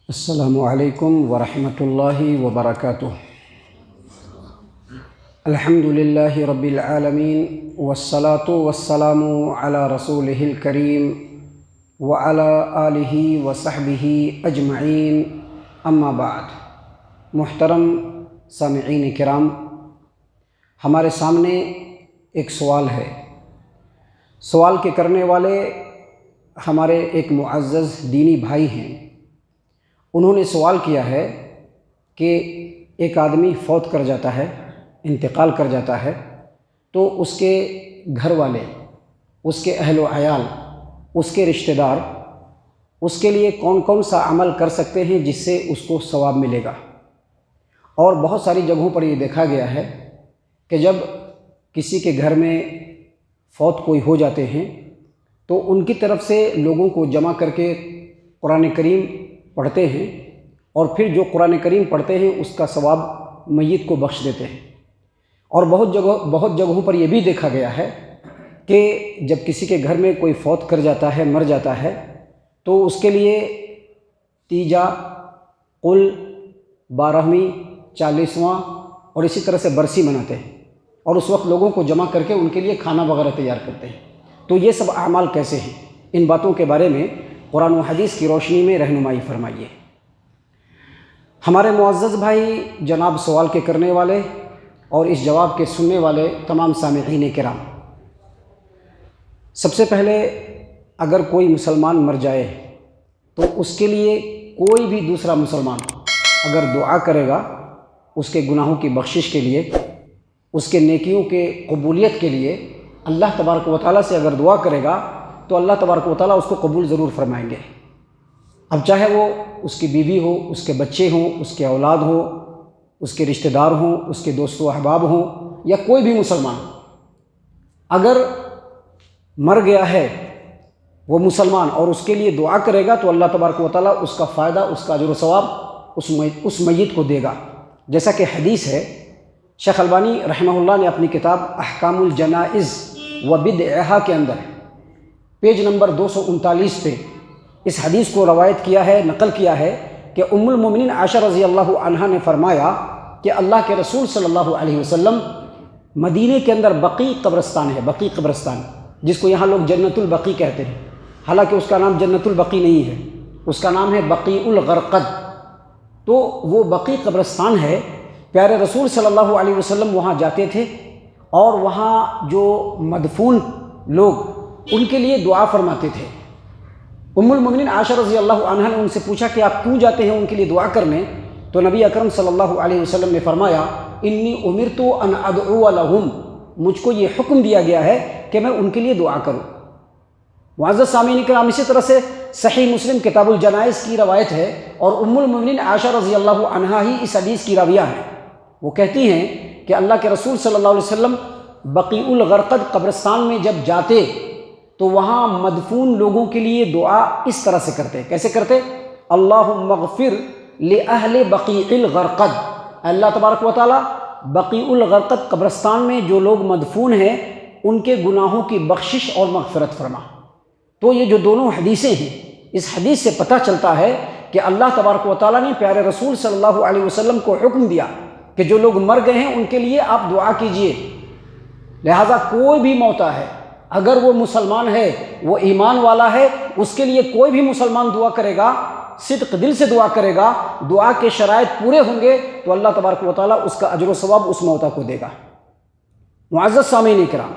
السلام علیکم ورحمۃ اللہ وبرکاتہ۔ الحمد للہ رب العالمین والصلاة والسلام علی رسولہ الکریم وعلی آلہ وصحبہ اجمعین، اما بعد۔ محترم سامعین کرام، ہمارے سامنے ایک سوال ہے۔ سوال کے کرنے والے ہمارے ایک معزز دینی بھائی ہیں۔ انہوں نے سوال کیا ہے کہ ایک آدمی فوت کر جاتا ہے، انتقال کر جاتا ہے، تو اس کے گھر والے، اس کے اہل و عیال، اس کے رشتہ دار اس کے لیے کون کون سا عمل کر سکتے ہیں جس سے اس کو ثواب ملے گا۔ اور بہت ساری جگہوں پر یہ دیکھا گیا ہے کہ جب کسی کے گھر میں فوت کوئی ہو جاتے ہیں تو ان کی طرف سے لوگوں کو جمع کر کے قرآن کریم پڑھتے ہیں، اور پھر جو قرآن کریم پڑھتے ہیں اس کا ثواب میت کو بخش دیتے ہیں۔ اور بہت جگہوں پر یہ بھی دیکھا گیا ہے کہ جب کسی کے گھر میں کوئی فوت کر جاتا ہے، مر جاتا ہے، تو اس کے لیے تیجا، قل، 12ویں، 40واں اور اسی طرح سے برسی مناتے ہیں، اور اس وقت لوگوں کو جمع کر کے ان کے لیے کھانا وغیرہ تیار کرتے ہیں۔ تو یہ سب اعمال کیسے ہیں؟ ان باتوں کے بارے میں قرآن و حدیث کی روشنی میں رہنمائی فرمائیے۔ ہمارے معزز بھائی جناب سوال کے کرنے والے اور اس جواب کے سننے والے تمام سامعین کرام، سب سے پہلے اگر کوئی مسلمان مر جائے تو اس کے لیے کوئی بھی دوسرا مسلمان اگر دعا کرے گا اس کے گناہوں کی بخشش کے لیے، اس کے نیکیوں کے قبولیت کے لیے، اللہ تبارک و تعالیٰ سے اگر دعا کرے گا تو اللہ تبارک و تعالیٰ اس کو قبول ضرور فرمائیں گے۔ اب چاہے وہ اس کی بیوی ہو، اس کے بچے ہوں، اس کے اولاد ہو، اس کے رشتہ دار ہوں، اس کے دوست و احباب ہوں، یا کوئی بھی مسلمان اگر مر گیا ہے وہ مسلمان اور اس کے لیے دعا کرے گا تو اللہ تبارک و تعالیٰ اس کا فائدہ، اس کا اجر و ثواب اس میت کو دے گا۔ جیسا کہ حدیث ہے، شیخ البانی رحمہ اللہ نے اپنی کتاب احکام الجنائز و بدعہا کے اندر پیج نمبر 239 پہ اس حدیث کو روایت کیا ہے، نقل کیا ہے کہ ام المومنین عائشہ رضی اللہ عنہا نے فرمایا کہ اللہ کے رسول صلی اللہ علیہ وسلم مدینے کے اندر بقیع قبرستان ہے، بقیع قبرستان، جس کو یہاں لوگ جنت البقیع کہتے ہیں، حالانکہ اس کا نام جنت البقیع نہیں ہے، اس کا نام ہے بقیع الغرقد۔ تو وہ بقیع قبرستان ہے، پیارے رسول صلی اللہ علیہ وسلم وہاں جاتے تھے اور وہاں جو مدفون لوگ ان کے لیے دعا فرماتے تھے۔ ام المومنین عائشہ رضی اللہ عنہا نے ان سے پوچھا کہ آپ کیوں جاتے ہیں ان کے لیے دعا کرنے؟ تو نبی اکرم صلی اللہ علیہ وسلم نے فرمایا، انی امرت ان ادعو لہم، مجھ کو یہ حکم دیا گیا ہے کہ میں ان کے لیے دعا کروں۔ معزز سامعین کرام، اسی طرح سے صحیح مسلم کتاب الجنائز کی روایت ہے، اور ام المومنین عائشہ رضی اللہ عنہا ہی اس حدیث کی راویہ ہیں۔ وہ کہتی ہیں کہ اللہ کے رسول صلی اللہ علیہ وسلم بقیع الغرقد قبرستان میں جب جاتے تو وہاں مدفون لوگوں کے لیے دعا اس طرح سے کرتے۔ کیسے کرتے؟ اللہم اغفر لأہل بقیع الغرقد، اللہ تبارک و تعالیٰ بقیع الغرقد قبرستان میں جو لوگ مدفون ہیں ان کے گناہوں کی بخشش اور مغفرت فرما۔ تو یہ جو دونوں حدیثیں ہیں، اس حدیث سے پتہ چلتا ہے کہ اللہ تبارک و تعالیٰ نے پیارے رسول صلی اللہ علیہ وسلم کو حکم دیا کہ جو لوگ مر گئے ہیں ان کے لیے آپ دعا کیجئے۔ لہٰذا کوئی بھی موتا ہے، اگر وہ مسلمان ہے، وہ ایمان والا ہے، اس کے لیے کوئی بھی مسلمان دعا کرے گا، صدق دل سے دعا کرے گا، دعا کے شرائط پورے ہوں گے تو اللہ تبارک و تعالیٰ اس کا اجر و ثواب اس موتا کو دے گا۔ معزز سامعین کرام،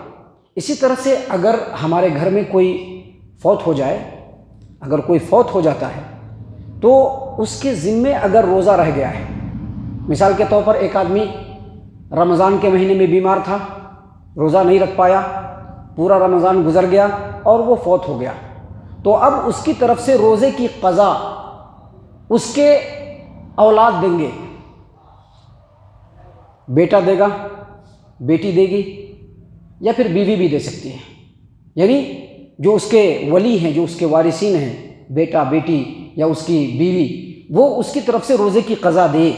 اسی طرح سے اگر ہمارے گھر میں کوئی فوت ہو جائے، اگر کوئی فوت ہو جاتا ہے تو اس کے ذمے اگر روزہ رہ گیا ہے، مثال کے طور پر ایک آدمی رمضان کے مہینے میں بیمار تھا، روزہ نہیں رکھ پایا، پورا رمضان گزر گیا اور وہ فوت ہو گیا، تو اب اس کی طرف سے روزے کی قضا اس کے اولاد دیں گے۔ بیٹا دے گا، بیٹی دے گی، یا پھر بیوی بھی دے سکتی ہے، یعنی جو اس کے ولی ہیں، جو اس کے وارثین ہیں، بیٹا، بیٹی یا اس کی بیوی، وہ اس کی طرف سے روزے کی قضا دے۔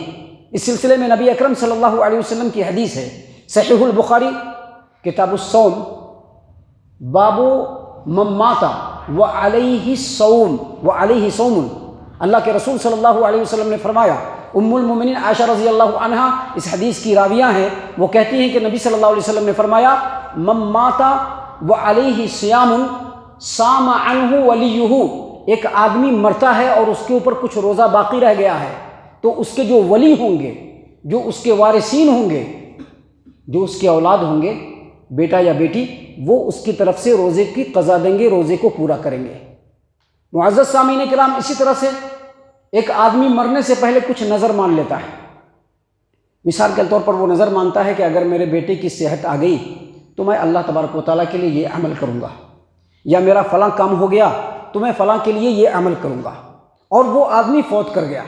اس سلسلے میں نبی اکرم صلی اللہ علیہ وسلم کی حدیث ہے، صحیح البخاری کتاب الصوم، باب من مات وعلیہ صوم اللہ کے رسول صلی اللہ علیہ وسلم نے فرمایا، ام المومنین عائشہ رضی اللہ عنہا اس حدیث کی راویہ ہیں، وہ کہتی ہیں کہ نبی صلی اللہ علیہ وسلم نے فرمایا، من مات وعلیہ صیام صام عنہ ولیہ، ایک آدمی مرتا ہے اور اس کے اوپر کچھ روزہ باقی رہ گیا ہے تو اس کے جو ولی ہوں گے، جو اس کے وارثین ہوں گے، جو اس کے اولاد ہوں گے، بیٹا یا بیٹی، وہ اس کی طرف سے روزے کی قضا دیں گے، روزے کو پورا کریں گے۔ معزز سامعین کرام، اسی طرح سے ایک آدمی مرنے سے پہلے کچھ نظر مان لیتا ہے۔ مثال کے طور پر وہ نظر مانتا ہے کہ اگر میرے بیٹے کی صحت آ گئی تو میں اللہ تبارک و تعالیٰ کے لیے یہ عمل کروں گا، یا میرا فلاں کام ہو گیا تو میں فلاں کے لیے یہ عمل کروں گا، اور وہ آدمی فوت کر گیا۔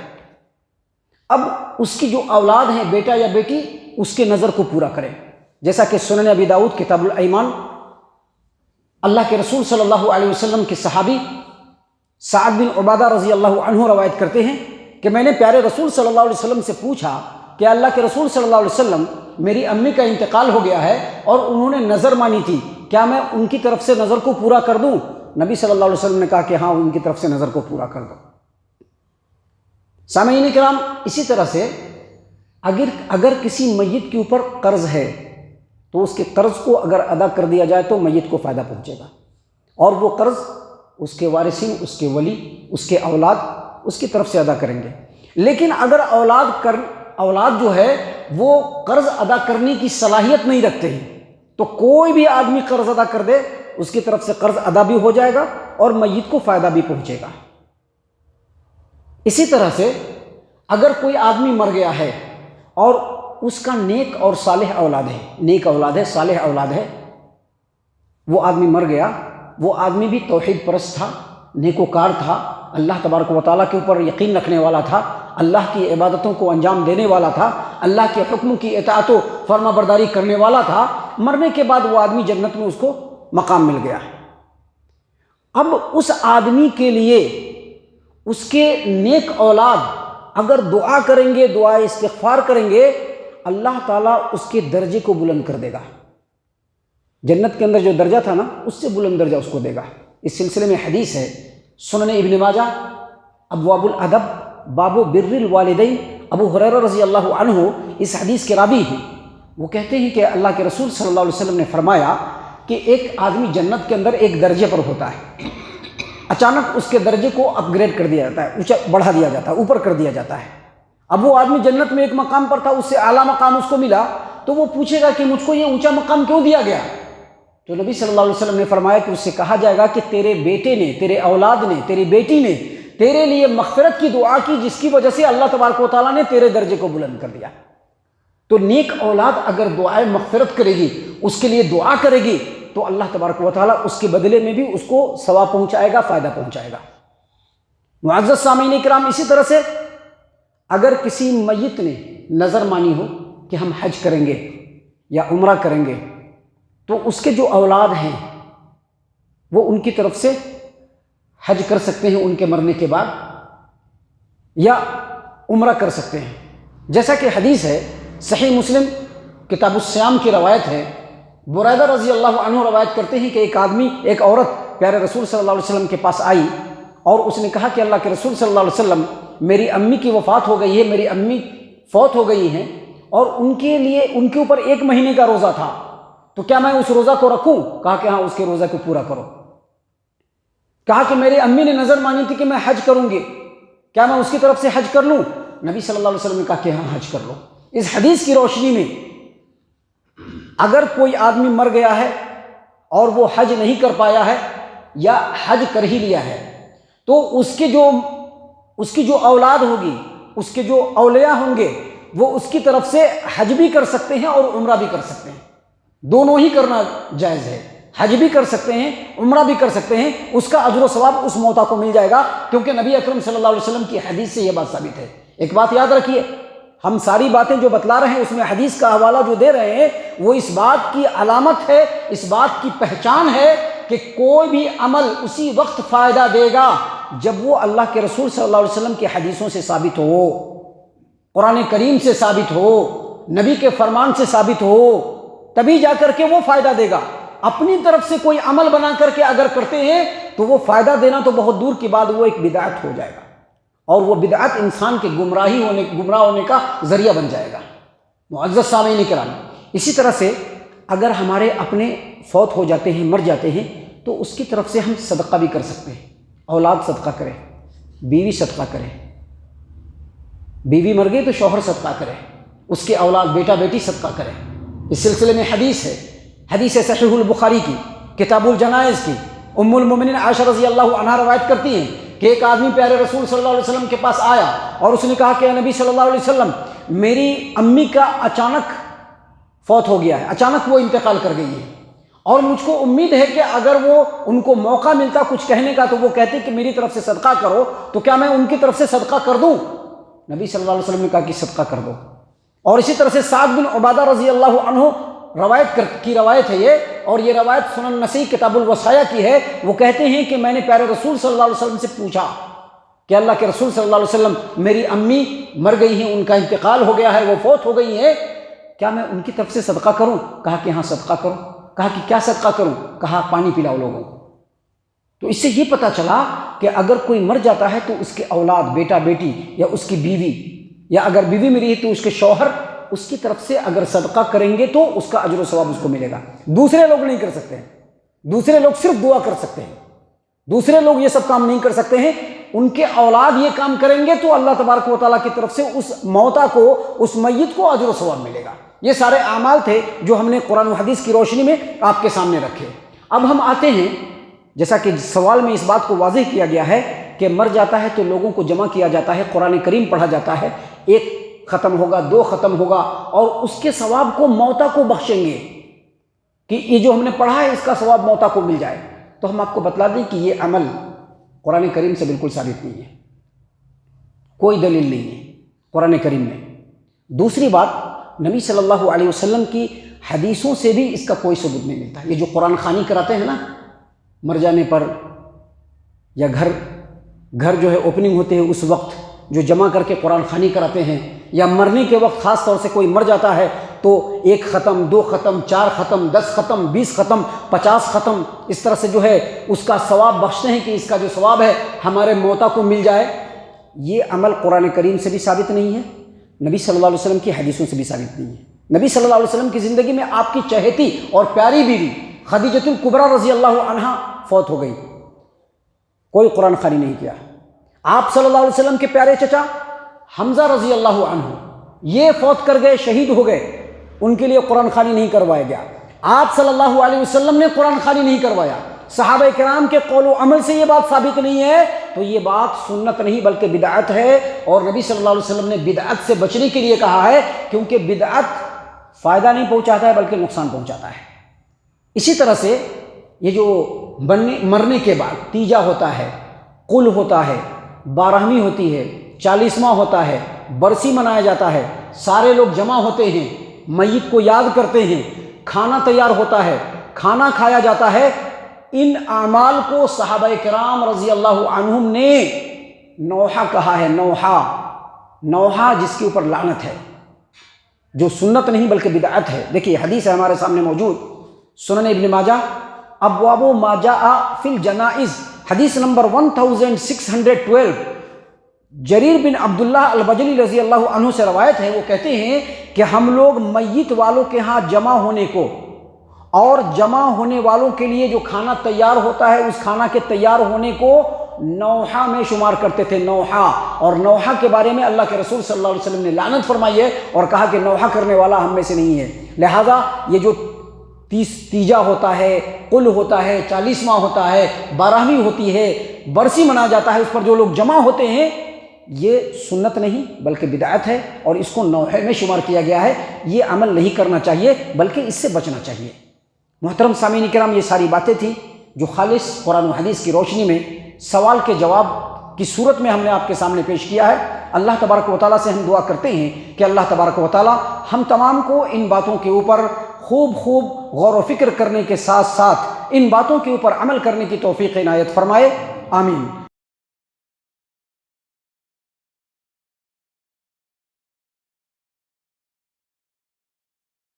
اب اس کی جو اولاد ہیں، بیٹا یا بیٹی، اس کے نظر کو پورا کریں، جیسا کہ سنن ابی داؤد کتاب الایمان، اللہ کے رسول صلی اللہ علیہ وسلم کے صحابی سعد بن عبادہ رضی اللہ عنہ روایت کرتے ہیں کہ میں نے پیارے رسول صلی اللہ علیہ وسلم سے پوچھا کہ اللہ کے رسول صلی اللہ علیہ وسلم، میری امی کا انتقال ہو گیا ہے اور انہوں نے نظر مانی تھی، کیا میں ان کی طرف سے نظر کو پورا کر دوں؟ نبی صلی اللہ علیہ وسلم نے کہا کہ ہاں، ان کی طرف سے نظر کو پورا کر دو۔ سامعین کرام، اسی طرح سے اگر کسی میت کے اوپر قرض ہے تو اس کے قرض کو اگر ادا کر دیا جائے تو میت کو فائدہ پہنچے گا، اور وہ قرض اس کے وارثین، اس کے ولی، اس کے اولاد اس کی طرف سے ادا کریں گے۔ لیکن اگر اولاد جو ہے وہ قرض ادا کرنے کی صلاحیت نہیں رکھتے ہیں تو کوئی بھی آدمی قرض ادا کر دے، اس کی طرف سے قرض ادا بھی ہو جائے گا اور میت کو فائدہ بھی پہنچے گا۔ اسی طرح سے اگر کوئی آدمی مر گیا ہے اور اس کا نیک اور صالح اولاد ہے، نیک اولاد ہے، صالح اولاد ہے، وہ آدمی مر گیا، وہ آدمی بھی توحید پرست تھا، نیکوکار تھا، اللہ تبارک و تعالیٰ کے اوپر یقین رکھنے والا تھا، اللہ کی عبادتوں کو انجام دینے والا تھا، اللہ کے حکم کی اطاعت و فرما برداری کرنے والا تھا۔ مرنے کے بعد وہ آدمی جنت میں اس کو مقام مل گیا ہے۔ اب اس آدمی کے لیے اس کے نیک اولاد اگر دعا کریں گے، دعا استغفار کریں گے، اللہ تعالیٰ اس کے درجے کو بلند کر دے گا۔ جنت کے اندر جو درجہ تھا نا، اس سے بلند درجہ اس کو دے گا۔ اس سلسلے میں حدیث ہے، سنن ابن ماجہ ابواب الادب باب بر الوالدین، ابو ہریرہ رضی اللہ عنہ اس حدیث کے راوی ہیں، وہ کہتے ہیں کہ اللہ کے رسول صلی اللہ علیہ وسلم نے فرمایا کہ ایک آدمی جنت کے اندر ایک درجے پر ہوتا ہے، اچانک اس کے درجے کو اپ گریڈ کر دیا جاتا ہے، اونچا بڑھا دیا جاتا ہے، اوپر کر دیا جاتا ہے۔ اب وہ آدمی جنت میں ایک مقام پر تھا، اس سے اعلیٰ مقام اس کو ملا، تو وہ پوچھے گا کہ مجھ کو یہ اونچا مقام کیوں دیا گیا؟ تو نبی صلی اللہ علیہ وسلم نے فرمایا کہ اس سے کہا جائے گا کہ تیرے بیٹے نے، تیرے اولاد نے، تیری بیٹی نے تیرے لیے مغفرت کی دعا کی، جس کی وجہ سے اللہ تبارک و تعالیٰ نے تیرے درجے کو بلند کر دیا۔ تو نیک اولاد اگر دعائے مغفرت کرے گی، اس کے لیے دعا کرے گی، تو اللہ تبارک و تعالیٰ اس کے بدلے میں بھی اس کو ثواب پہنچائے گا، فائدہ پہنچائے گا۔ معزز سامعین کرام، اسی طرح سے اگر کسی میت نے نظر مانی ہو کہ ہم حج کریں گے یا عمرہ کریں گے، تو اس کے جو اولاد ہیں وہ ان کی طرف سے حج کر سکتے ہیں ان کے مرنے کے بعد، یا عمرہ کر سکتے ہیں، جیسا کہ حدیث ہے صحیح مسلم کتاب الصیام کی روایت ہے، بریدہ رضی اللہ عنہ روایت کرتے ہیں کہ ایک عورت پیارے رسول صلی اللہ علیہ وسلم کے پاس آئی اور اس نے کہا کہ اللہ کے رسول صلی اللہ علیہ وسلم، میری امی کی وفات ہو گئی ہے، میری امی فوت ہو گئی ہیں، اور ان کے اوپر 1 مہینے کا روزہ تھا، تو کیا میں اس روزہ کو رکھوں؟ کہا کہ ہاں، اس کے روزہ کو پورا کرو۔ کہا کہ میری امی نے نظر مانی تھی کہ میں حج کروں گی، کیا میں اس کی طرف سے حج کر لوں؟ نبی صلی اللہ علیہ وسلم نے کہا کہ ہاں، حج کر لو۔ اس حدیث کی روشنی میں اگر کوئی آدمی مر گیا ہے اور وہ حج نہیں کر پایا ہے یا حج کر ہی لیا ہے، تو اس کی جو اولاد ہوگی، اس کے جو اولیاء ہوں گے، وہ اس کی طرف سے حج بھی کر سکتے ہیں اور عمرہ بھی کر سکتے ہیں، دونوں ہی کرنا جائز ہے، حج بھی کر سکتے ہیں، عمرہ بھی کر سکتے ہیں، اس کا اجر و ثواب اس موتا کو مل جائے گا، کیونکہ نبی اکرم صلی اللہ علیہ وسلم کی حدیث سے یہ بات ثابت ہے۔ ایک بات یاد رکھیے، ہم ساری باتیں جو بتلا رہے ہیں اس میں حدیث کا حوالہ جو دے رہے ہیں وہ اس بات کی علامت ہے، اس بات کی پہچان ہے کہ کوئی بھی عمل اسی وقت فائدہ دے گا جب وہ اللہ کے رسول صلی اللہ علیہ وسلم کی حدیثوں سے ثابت ہو، قرآن کریم سے ثابت ہو، نبی کے فرمان سے ثابت ہو، تبھی جا کر کے وہ فائدہ دے گا۔ اپنی طرف سے کوئی عمل بنا کر کے اگر کرتے ہیں تو وہ فائدہ دینا تو بہت دور کی بات، وہ ایک بدعت ہو جائے گا اور وہ بدعت انسان کے گمراہ ہونے کا ذریعہ بن جائے گا۔ معزز سامعین کرام، اسی طرح سے اگر ہمارے اپنے فوت ہو جاتے ہیں، مر جاتے ہیں، تو اس کی طرف سے ہم صدقہ بھی کر سکتے ہیں۔ اولاد صدقہ کرے، بیوی صدقہ کرے، بیوی مر گئی تو شوہر صدقہ کرے، اس کے اولاد بیٹا بیٹی صدقہ کرے۔ اس سلسلے میں حدیث ہے، حدیث صحیح البخاری کی کتاب الجنائز کی، ام المومنین عائشہ رضی اللہ عنہا روایت کرتی ہیں کہ ایک آدمی پیارے رسول صلی اللہ علیہ وسلم کے پاس آیا اور اس نے کہا کہ اے نبی صلی اللہ علیہ وسلم، میری امی کا اچانک فوت ہو گیا ہے، اچانک وہ انتقال کر گئی ہے، اور مجھ کو امید ہے کہ اگر وہ ان کو موقع ملتا کچھ کہنے کا تو وہ کہتے کہ میری طرف سے صدقہ کرو، تو کیا میں ان کی طرف سے صدقہ کر دوں؟ نبی صلی اللہ علیہ وسلم نے کہا کہ صدقہ کر دو۔ اور اسی طرح سے سعد بن عبادہ رضی اللہ عنہ روایت ہے یہ، اور یہ روایت سنن نسائی کتاب الوصایا کی ہے۔ وہ کہتے ہیں کہ میں نے پیارے رسول صلی اللہ علیہ وسلم سے پوچھا کہ اللہ کے رسول صلی اللہ علیہ وسلم، میری امی مر گئی ہیں، ان کا انتقال ہو گیا ہے، وہ فوت ہو گئی ہیں، کیا میں ان کی طرف سے صدقہ کروں؟ کہا کہ ہاں صدقہ کرو۔ کہا کہ کیا صدقہ کروں؟ کہا پانی پلاؤ لوگوں کو۔ تو اس سے یہ پتہ چلا کہ اگر کوئی مر جاتا ہے تو اس کے اولاد، بیٹا بیٹی، یا اس کی بیوی، یا اگر بیوی مری ہے تو اس کے شوہر، اس کی طرف سے اگر صدقہ کریں گے تو اس کا اجر و ثواب اس کو ملے گا۔ دوسرے لوگ نہیں کر سکتے ہیں، دوسرے لوگ صرف دعا کر سکتے ہیں، دوسرے لوگ یہ سب کام نہیں کر سکتے ہیں۔ ان کے اولاد یہ کام کریں گے تو اللہ تبارک و تعالیٰ کی طرف سے اس موتا کو، اس میت کو اجر و ثواب ملے گا۔ یہ سارے اعمال تھے جو ہم نے قرآن و حدیث کی روشنی میں آپ کے سامنے رکھے۔ اب ہم آتے ہیں، جیسا کہ سوال میں اس بات کو واضح کیا گیا ہے کہ مر جاتا ہے تو لوگوں کو جمع کیا جاتا ہے، قرآن کریم پڑھا جاتا ہے، ایک ختم ہوگا، دو ختم ہوگا، اور اس کے ثواب کو موتا کو بخشیں گے کہ یہ جو ہم نے پڑھا ہے اس کا ثواب موتا کو مل جائے۔ تو ہم آپ کو بتلا دیں کہ یہ عمل قرآن کریم سے بالکل ثابت نہیں ہے، کوئی دلیل نہیں ہے قرآن کریم میں۔ دوسری بات، نبی صلی اللہ علیہ وسلم کی حدیثوں سے بھی اس کا کوئی ثبوت نہیں ملتا۔ یہ جو قرآن خوانی کراتے ہیں نا مر جانے پر، یا گھر جو ہے اوپننگ ہوتے ہیں اس وقت جو جمع کر کے قرآن خوانی کراتے ہیں، یا مرنے کے وقت خاص طور سے کوئی مر جاتا ہے تو 1 ختم، 2 ختم، 4 ختم، 10 ختم، 20 ختم، 50 ختم، اس طرح سے جو ہے اس کا ثواب بخشتے ہیں کہ اس کا جو ثواب ہے ہمارے موتا کو مل جائے۔ یہ عمل قرآن کریم سے بھی ثابت نہیں ہے، نبی صلی اللہ علیہ وسلم کی حدیثوں سے بھی ثابت نہیں ہے۔ نبی صلی اللہ علیہ وسلم کی زندگی میں آپ کی چہیتی اور پیاری بیوی خدیجۃ الکبریٰ رضی اللہ عنہا فوت ہو گئی، کوئی قرآن خوانی نہیں کیا۔ آپ صلی اللہ علیہ وسلم کے پیارے چچا حمزہ رضی اللہ عنہ یہ فوت کر گئے، شہید ہو گئے، ان کے لیے قرآن خوانی نہیں کروایا گیا۔ آپ صلی اللہ علیہ وسلم نے قرآن خوانی نہیں کروایا۔ صحابہ کرام کے قول و عمل سے یہ بات ثابت نہیں ہے تو یہ بات سنت نہیں بلکہ بدعت ہے، اور نبی صلی اللہ علیہ وسلم نے بدعت سے بچنے کے لیے کہا ہے، کیونکہ بدعت فائدہ نہیں پہنچاتا ہے بلکہ نقصان پہنچاتا ہے۔ اسی طرح سے یہ جو مرنے کے بعد تیجا ہوتا ہے، قل ہوتا ہے، 12ویں ہوتی ہے، 40واں ہوتا ہے، برسی منایا جاتا ہے، سارے لوگ جمع ہوتے ہیں، میت کو یاد کرتے ہیں، کھانا تیار ہوتا ہے، کھانا کھایا جاتا ہے، ان اعمال کو صحابہ کرام رضی اللہ عنہم نے نوحہ کہا ہے۔ نوحہ جس کے اوپر لعنت ہے، جو سنت نہیں بلکہ بدعت ہے۔ دیکھیے حدیث ہے ہمارے سامنے موجود، سنن ابن ماجہ ابواب ما جاء فی الجنائز، حدیث نمبر 1612، جریر بن عبداللہ البجلی رضی اللہ عنہ سے روایت ہے۔ وہ کہتے ہیں کہ ہم لوگ میت والوں کے ہاں جمع ہونے کو اور جمع ہونے والوں کے لیے جو کھانا تیار ہوتا ہے اس کھانا کے تیار ہونے کو نوحہ میں شمار کرتے تھے، نوحہ۔ اور نوحہ کے بارے میں اللہ کے رسول صلی اللہ علیہ وسلم نے لعنت فرمائی ہے اور کہا کہ نوحہ کرنے والا ہم میں سے نہیں ہے۔ لہذا یہ جو تیجا ہوتا ہے، قل ہوتا ہے، 40واں ہوتا ہے، 12ویں ہوتی ہے، برسی منایا جاتا ہے، اس پر جو لوگ جمع ہوتے ہیں، یہ سنت نہیں بلکہ بدعت ہے اور اس کو نوحہ میں شمار کیا گیا ہے۔ یہ عمل نہیں کرنا چاہیے بلکہ اس سے بچنا چاہیے۔ محترم سامعین کرام، یہ ساری باتیں تھیں جو خالص قرآن و حدیث کی روشنی میں سوال کے جواب کی صورت میں ہم نے آپ کے سامنے پیش کیا ہے۔ اللہ تبارک و تعالیٰ سے ہم دعا کرتے ہیں کہ اللہ تبارک و تعالیٰ ہم تمام کو ان باتوں کے اوپر خوب غور و فکر کرنے کے ساتھ ساتھ ان باتوں کے اوپر عمل کرنے کی توفیق عنایت فرمائے، آمین۔